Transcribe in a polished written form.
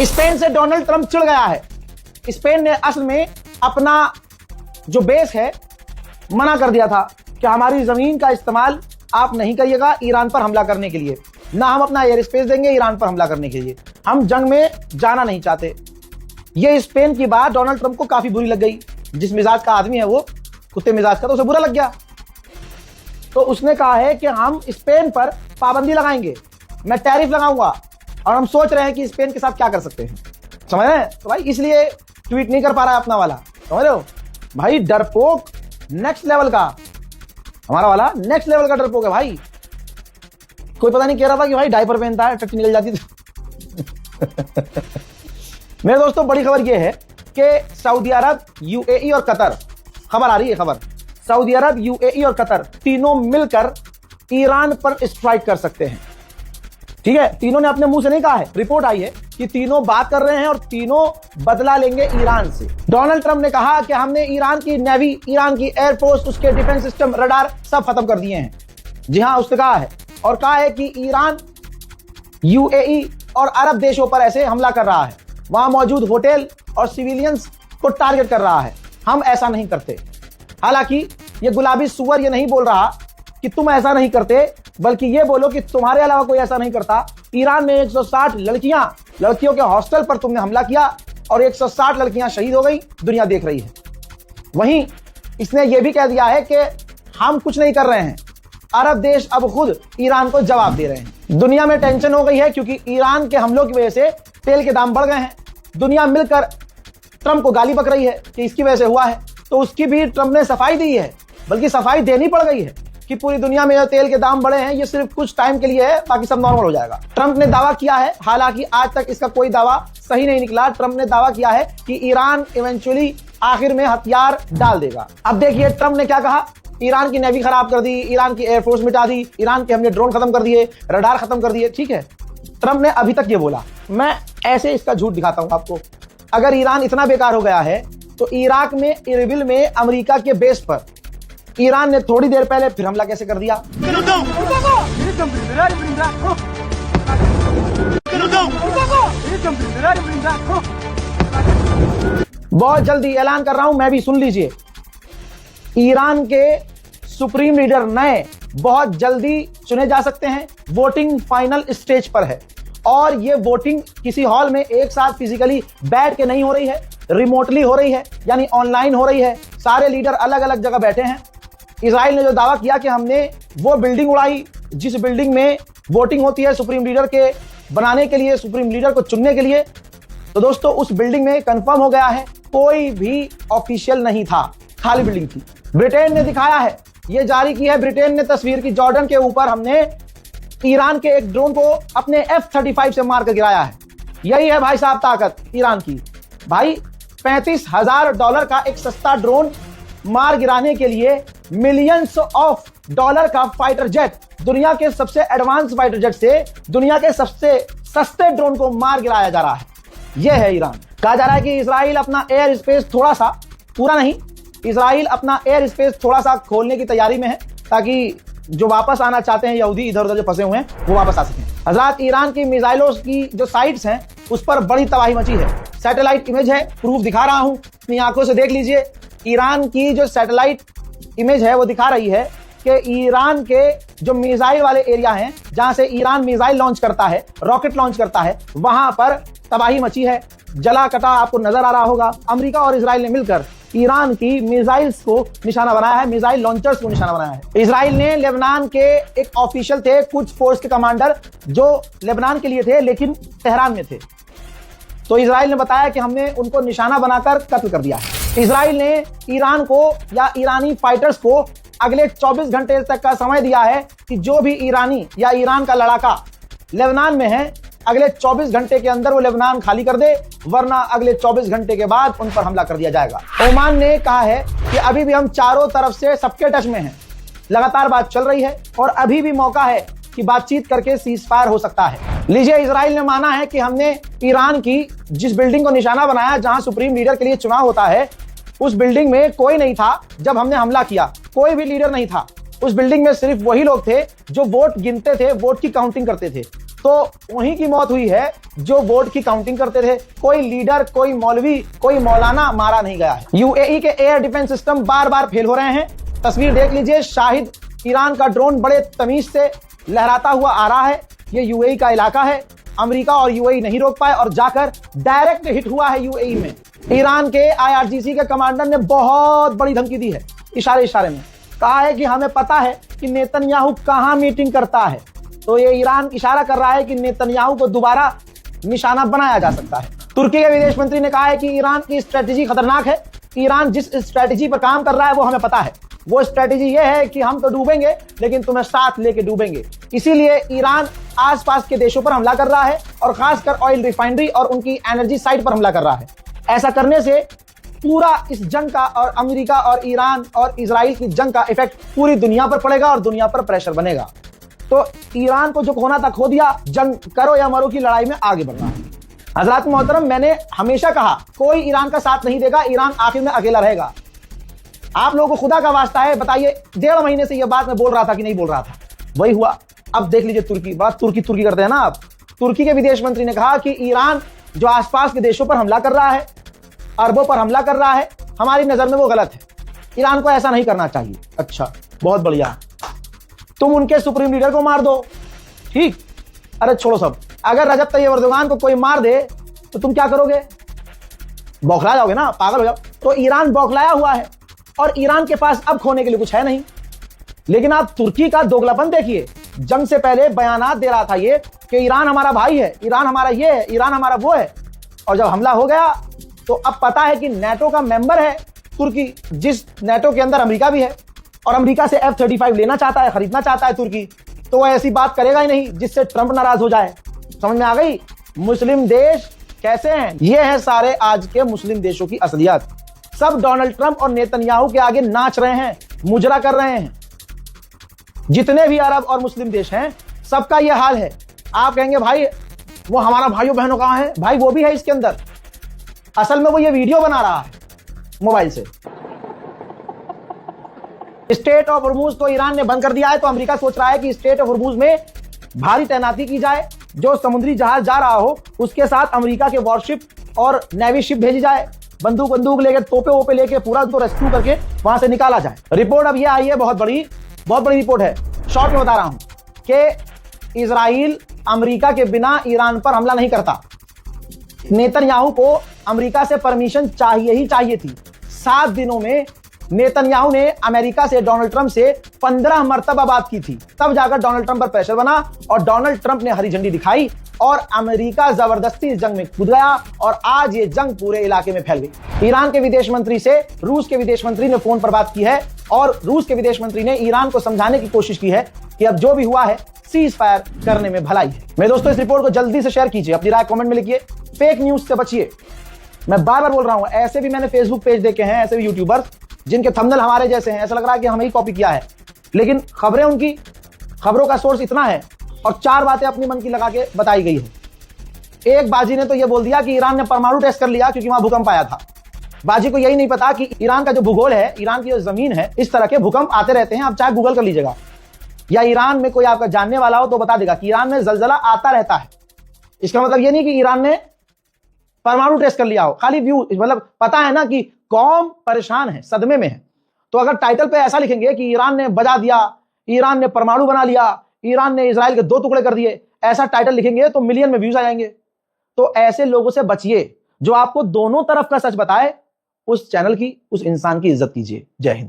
Spain से Donald Trump चिढ़ गया है। स्पेन ने असल में अपना जो बेस है मना कर दिया था कि हमारी जमीन का इस्तेमाल आप नहीं करिएगा ईरान पर हमला करने के लिए, ना हम अपना एयर स्पेस देंगे ईरान पर हमला करने के लिए, हम जंग में जाना नहीं चाहते। ये स्पेन की बात डोनाल्ड ट्रंप को काफी बुरी लग गई। जिस मिजाज का आदमी है वो, कुत्ते मिजाज का, तो उसे बुरा लग गया। तो उसने कहा है कि हम स्पेन पर पाबंदी लगाएंगे, मैं टैरिफ लगाऊंगा, और हम सोच रहे हैं कि स्पेन के साथ क्या कर सकते हैं। समझ रहे हैं? तो भाई इसलिए ट्वीट नहीं कर पा रहा है अपना वाला, समझ रहे हो भाई। डरपोक नेक्स्ट लेवल का, हमारा वाला नेक्स्ट लेवल का डरपोक है भाई। कोई पता नहीं कह रहा था कि भाई डायपर पहनता है, टट्टी निकल जाती थी। मेरे दोस्तों बड़ी खबर यह है कि सऊदी अरब, यूएई और कतर, खबर आ रही है, खबर, सऊदी अरब, यूएई और कतर तीनों मिलकर ईरान पर स्ट्राइक कर सकते हैं। ठीक है, तीनों ने अपने मुंह से नहीं कहा है, रिपोर्ट आई है कि तीनों बात कर रहे हैं और तीनों बदला लेंगे ईरान से। डोनाल्ड ट्रंप ने कहा कि हमने ईरान की नेवी, ईरान की एयरफोर्स, उसके डिफेंस सिस्टम, रडार सब खत्म कर दिए हैं। जी हां, उसने कहा है, और कहा है कि ईरान यूएई और अरब देशों पर ऐसे हमला कर रहा है, वहां मौजूद होटल और सिविलियंस को टारगेट कर रहा है। हम ऐसा नहीं करते। हालांकि ये गुलाबी सुअर ये नहीं बोल रहा कि तुम ऐसा नहीं करते, बल्कि ये बोलो कि तुम्हारे अलावा कोई ऐसा नहीं करता। ईरान में 160 लड़कियों के हॉस्टल पर तुमने हमला किया और 160 लड़कियां शहीद हो गई, दुनिया देख रही है। वहीं इसने ये भी कह दिया है कि हम कुछ नहीं कर रहे हैं, अरब देश अब खुद ईरान को जवाब दे रहे हैं। दुनिया में टेंशन हो गई है क्योंकि ईरान के हमलों की वजह से तेल के दाम बढ़ गए हैं। दुनिया मिलकर ट्रंप को गाली बक रही है कि इसकी वजह से हुआ है, तो उसकी भी ट्रंप ने सफाई दी है, बल्कि सफाई देनी पड़ गई है कि पूरी दुनिया में जो तेल के दाम बढ़े हैं ये सिर्फ कुछ टाइम के लिए है, बाकी सब नॉर्मल हो जाएगा। ट्रंप ने दावा किया है, हालांकि आज तक इसका कोई दावा सही नहीं निकला। ट्रंप ने दावा किया है कि ईरान इवेंचुअली आखिर में हथियार डाल देगा। अब देखिए ट्रंप ने क्या कहा, ईरान की नेवी खराब कर दी, ईरान की एयरफोर्स मिटा दी, ईरान के हमने ड्रोन खत्म कर दिए, रडार खत्म कर दिए। ठीक है, ट्रंप ने अभी तक ये बोला। मैं ऐसे इसका झूठ दिखाता हूं आपको। अगर ईरान इतना बेकार हो गया है तो इराक में इरबिल में अमेरिका के बेस पर ईरान ने थोड़ी देर पहले फिर हमला कैसे कर दिया। बहुत जल्दी ऐलान कर रहा हूं, मैं भी, सुन लीजिए। ईरान के सुप्रीम लीडर नए बहुत जल्दी चुने जा सकते हैं। वोटिंग फाइनल स्टेज पर है और ये वोटिंग किसी हॉल में एक साथ फिजिकली बैठ के नहीं हो रही है, रिमोटली हो रही है, यानी ऑनलाइन हो रही है। सारे लीडर अलग अलग जगह बैठे हैं। इजराइल ने जो दावा किया कि हमने वो बिल्डिंग उड़ाई जिस बिल्डिंग में वोटिंग होती है सुप्रीम लीडर के बनाने के लिए, सुप्रीम लीडर को चुनने के लिए, तो दोस्तों उस बिल्डिंग में कंफर्म हो गया है कोई भी ऑफिशियल नहीं था, खाली बिल्डिंग थी। ब्रिटेन ने दिखाया है, ये जारी की है ब्रिटेन ने तस्वीर की, जॉर्डन के ऊपर हमने ईरान के एक ड्रोन को अपने F-35 से मारकर गिराया है। यही है भाई साहब ताकत ईरान की। भाई $35,000 का एक सस्ता ड्रोन मार गिराने के लिए मिलियंस ऑफ डॉलर का फाइटर जेट, दुनिया के सबसे एडवांस फाइटर जेट से दुनिया के सबसे सस्ते ड्रोन को मार गिराया जा रहा है। यह है ईरान। कहा जा रहा है कि इजराइल अपना एयर स्पेस थोड़ा सा, पूरा नहीं, इजराइल अपना एयर स्पेस थोड़ा सा खोलने की तैयारी में है ताकि जो वापस आना चाहते हैं यहूदी, इधर उधर जो फंसे हुए हैं, वो वापस आ सकें। हजरात, ईरान की मिसाइलों की जो साइट्स हैं उस पर बड़ी तबाही मची है। सैटेलाइट इमेज है, प्रूफ दिखा रहा हूं, अपनी आंखों से देख लीजिए। ईरान की जो सैटेलाइट इमेज है वो दिखा रही है कि ईरान के जो मिसाइल वाले एरिया हैं, जहां से ईरान मिसाइल लॉन्च करता है, रॉकेट लॉन्च करता है, वहां पर तबाही मची है, जला कटा आपको नजर आ रहा होगा। अमेरिका और इजराइल ने मिलकर ईरान की मिसाइल्स को निशाना बनाया है, मिसाइल लॉन्चर्स को निशाना बनाया है। इजराइल ने लेबनान के एक ऑफिशियल थे, कुछ फोर्स के कमांडर जो लेबनान के लिए थे लेकिन तेहरान में थे, तो इजराइल ने बताया कि हमने उनको निशाना बनाकर कत्ल कर दिया है। इजराइल ने ईरान को या ईरानी फाइटर्स को अगले 24 घंटे तक का समय दिया है कि जो भी ईरानी या ईरान का लड़ाका लेबनान में है, अगले 24 घंटे के अंदर वो लेबनान खाली कर दे, वरना अगले 24 घंटे के बाद उन पर हमला कर दिया जाएगा। ओमान ने कहा है कि अभी भी हम चारों तरफ से सबके टच में हैं, लगातार बात चल रही है और अभी भी मौका है कि बातचीत करके सीज फायर हो सकता है। लीजिए, इजराइल ने माना है कि हमने ईरान की जिस बिल्डिंग को निशाना बनाया जहां सुप्रीम लीडर के लिए चुनाव होता है, उस बिल्डिंग में कोई नहीं था जब हमने हमला किया, कोई भी लीडर नहीं था। उस बिल्डिंग में सिर्फ वही लोग थे जो वोट गिनते थे, वोट की काउंटिंग करते थे। तो वहीं की मौत हुई है जो वोट की काउंटिंग करते थे। कोई लीडर, कोई मौलवी, कोई मौलाना मारा नहीं गया है। यूएई के एयर डिफेंस सिस्टम बार बार फेल हो रहे हैं। तस्वीर देख लीजिए, शाहिद ईरान का ड्रोन बड़े तमीज से लहराता हुआ आ रहा है। ये यूएई का इलाका है। अमेरिका और यूएई नहीं रोक पाए और जाकर डायरेक्ट हिट हुआ है यूएई में। ईरान के आईआरजीसी के कमांडर ने बहुत बड़ी धमकी दी है, इशारे इशारे में कहा है कि हमें पता है कि नेतन्याहू कहां मीटिंग करता है। तो ये ईरान इशारा कर रहा है कि नेतन्याहू को दोबारा निशाना बनाया जा सकता है। तुर्की के विदेश मंत्री ने कहा है कि ईरान की स्ट्रेटेजी खतरनाक है। ईरान जिस स्ट्रेटेजी पर काम कर रहा है वो हमें पता है। वो स्ट्रेटेजी ये है कि हम तो डूबेंगे लेकिन तुम्हें साथ लेके डूबेंगे। इसीलिए ईरान आसपास के देशों पर हमला कर रहा है और खासकर ऑयल रिफाइनरी और उनकी एनर्जी साइट पर हमला कर रहा है। ऐसा करने से पूरा इस जंग का और अमेरिका और ईरान और इजराइल की जंग का इफेक्ट पूरी दुनिया पर पड़ेगा और दुनिया पर प्रेशर बनेगा। तो ईरान को जो खोना था खो दिया। जंग करो या मरो की लड़ाई में आगे बढ़ना है। हजरात मोहतरम, मैंने हमेशा कहा कोई ईरान का साथ नहीं देगा। ईरान आखिर में अकेला रहेगा। आप लोगों को खुदा का वास्ता है, बताइए 1.5 महीने से यह बात मैं बोल रहा था कि नहीं बोल रहा था? वही हुआ। अब देख लीजिए, तुर्की, बात तुर्की करते हैं ना आप। तुर्की के विदेश मंत्री ने कहा कि ईरान जो आसपास के देशों पर हमला कर रहा है, अरबों पर हमला कर रहा है, हमारी नजर में वो गलत है। ईरान को ऐसा नहीं करना चाहिए। अच्छा, बहुत बढ़िया, तुम उनके सुप्रीम लीडर को मार दो, ठीक। अरे छोड़ो सब, अगर रजब तैयब एर्दोगान को कोई मार दे तो तुम क्या करोगे? बौखला जाओगे ना, पागल हो जाओ। तो ईरान बौखलाया हुआ है और ईरान के पास अब खोने के लिए कुछ है नहीं। लेकिन आप तुर्की का दोगलापन देखिए। जंग से पहले बयानात दे रहा था ये कि ईरान हमारा भाई है, ईरान हमारा ये है, ईरान हमारा वो है। और जब हमला हो गया तो अब पता है कि नेटो का मेंबर है तुर्की, जिस नेटो के अंदर अमेरिका भी है, और अमेरिका से F-35 लेना चाहता है, खरीदना चाहता है तुर्की। तो वो ऐसी बात करेगा ही नहीं जिससे ट्रंप नाराज हो जाए। समझ में आ गई? मुस्लिम देश कैसे हैं? ये है सारे आज के मुस्लिम देशों की असलियत। सब डोनाल्ड ट्रंप और नेतन्याहू के आगे नाच रहे हैं, मुजरा कर रहे हैं। जितने भी अरब और मुस्लिम देश हैं, सबका यह हाल है। आप कहेंगे भाई वो हमारा भाइयों बहनों कहां है? भाई वो भी है इसके अंदर। असल में वो ये वीडियो बना रहा है मोबाइल से। स्टेट ऑफ हॉर्मुज को ईरान ने बंद कर दिया है, तो अमेरिका सोच रहा है कि स्टेट ऑफ हॉर्मुज में भारी तैनाती की जाए। जो समुद्री जहाज जा रहा हो उसके साथ अमेरिका के वॉरशिप और नेवी शिप भेजी जाए, बंदूक लेके, तोपे वोपे लेके पूरा उनको रेस्क्यू करके वहां से निकाला जाए। रिपोर्ट अब ये आई है, बहुत बड़ी रिपोर्ट है। शॉर्ट में बता रहा हूं कि इजराइल अमेरिका के बिना ईरान पर हमला नहीं करता। नेतन्याहू को अमेरिका से परमिशन चाहिए ही चाहिए थी। 7 दिनों में नेतन्याहू ने अमेरिका से, डोनाल्ड ट्रंप से 15 मर्तबा बात की थी। तब जाकर डोनाल्ड ट्रंप पर प्रेशर बना और डोनाल्ड ट्रंप ने हरी झंडी दिखाई और अमेरिका जबरदस्ती इस जंग में कूद गया और आज ये जंग पूरे इलाके में फैल गई। ईरान के विदेश मंत्री से रूस के विदेश मंत्री ने फोन पर बात की है और रूस के विदेश मंत्री ने ईरान को समझाने की कोशिश की है कि अब जो भी हुआ है सीज फायर करने में भलाई है। मेरे दोस्तों, इस रिपोर्ट को जल्दी से शेयर कीजिए, अपनी राय कमेंट में लिखिए। फेक न्यूज से बचिए। मैं बार बार बोल रहा हूं, ऐसे भी मैंने फेसबुक पेज देखे हैं, ऐसे भी यूट्यूबर्स जिनके थंबनेल हमारे जैसे हैं, ऐसा लग रहा है कि हमें ही कॉपी किया है, लेकिन खबरें उनकी, खबरों का सोर्स इतना है और 4 बातें अपनी मन की लगा के बताई गई है। एक बाजी ने तो यह बोल दिया कि ईरान ने परमाणु टेस्ट कर लिया क्योंकि वहां भूकंप आया था। बाजी को यही नहीं पता कि ईरान का जो भूगोल है, ईरान की जो जमीन है, इस तरह के भूकंप आते रहते हैं। आप चाहे गूगल कर लीजिएगा या ईरान में कोई आपका जानने वाला हो तो बता देगा कि ईरान में जलजला आता रहता है। इसका मतलब यह नहीं कि ईरान ने परमाणु टेस्ट कर लिया हो, खाली व्यू, मतलब पता है ना कि कौम परेशान है, सदमे में है। तो अगर टाइटल पे ऐसा लिखेंगे कि ईरान ने बजा दिया, ईरान ने परमाणु बना लिया, ईरान ने इजराइल के 2 टुकड़े कर दिए, ऐसा टाइटल लिखेंगे तो मिलियन में व्यूज आ जाएंगे। तो ऐसे लोगों से बचिए जो आपको दोनों तरफ का सच बताए। उस चैनल की, उस इंसान की इज्जत कीजिए। जय हिंद।